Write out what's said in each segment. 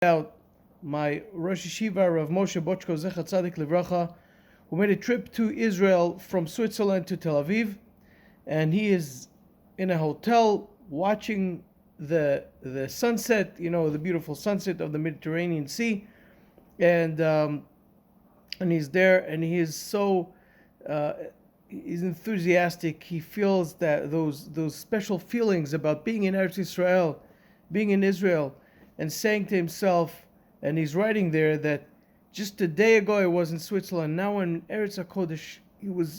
Out my Rosh Yeshiva Rav Moshe Bochko Zecha Tzadik Livracha, who made a trip to Israel from Switzerland to Tel Aviv, and he is in a hotel watching the sunset, the beautiful sunset of the Mediterranean Sea, and he's there, and he is so he's enthusiastic. He feels that those special feelings about being in Eretz Israel, being in Israel, and saying to himself, and he's writing there that just a day ago I was in Switzerland. Now in Eretz HaKodesh,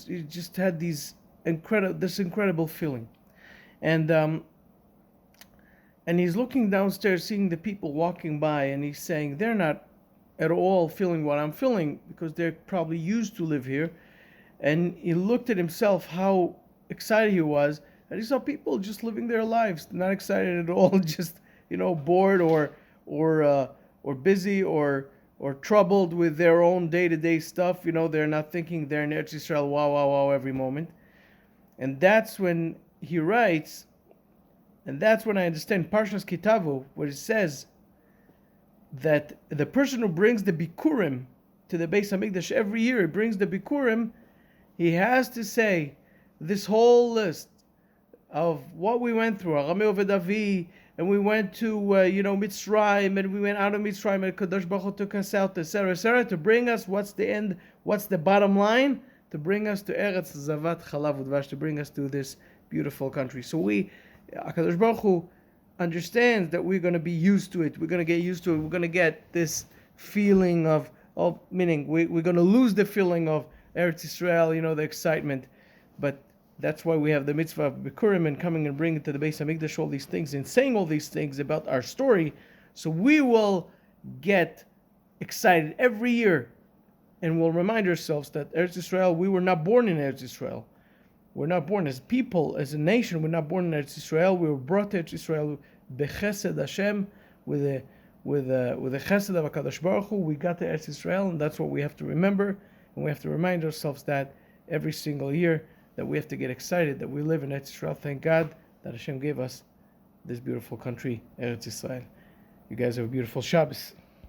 he just had this incredible feeling, and he's looking downstairs, seeing the people walking by, and he's saying they're not at all feeling what I'm feeling because they're probably used to live here. And he looked at himself, how excited he was, and he saw people just living their lives, not excited at all, just bored or busy or troubled with their own day-to-day stuff. They're not thinking they're in Eretz Yisrael, wow every moment. And that's when he writes, and that's when I understand Parshat Ki Tavo, where it says that the person who brings the Bikurim to the Beis Hamikdash every year, he brings the Bikurim, he has to say this whole list of what we went through, Arameo Vedavi, and we went to Mitzrayim, and we went out of Mitzrayim, and Kadosh Baruch Hu took us out, etc., to bring us, what's the end, what's the bottom line? To bring us to Eretz Zavat Chalav Udvash, to bring us to this beautiful country. So Kadosh Baruch Hu understands that we're going to be used to it. We're going to get used to it. We're going to get this feeling of meaning we're going to lose the feeling of Eretz Yisrael, the excitement. But that's why we have the mitzvah of Bikurim and coming and bringing to the Beis Hamikdash all these things and saying all these things about our story, so we will get excited every year, and we'll remind ourselves that Eretz Yisrael, we were not born in Eretz Yisrael. We're not born as people, as a nation. We're not born in Eretz Yisrael. We were brought to Eretz Yisrael bechesed Hashem, with the chesed of HaKadosh Baruch Hu. We got to Eretz Yisrael, and that's what we have to remember, and we have to remind ourselves that every single year, that we have to get excited that we live in Eretz Yisrael. Thank God that Hashem gave us this beautiful country, Eretz Yisrael. You guys have a beautiful Shabbos.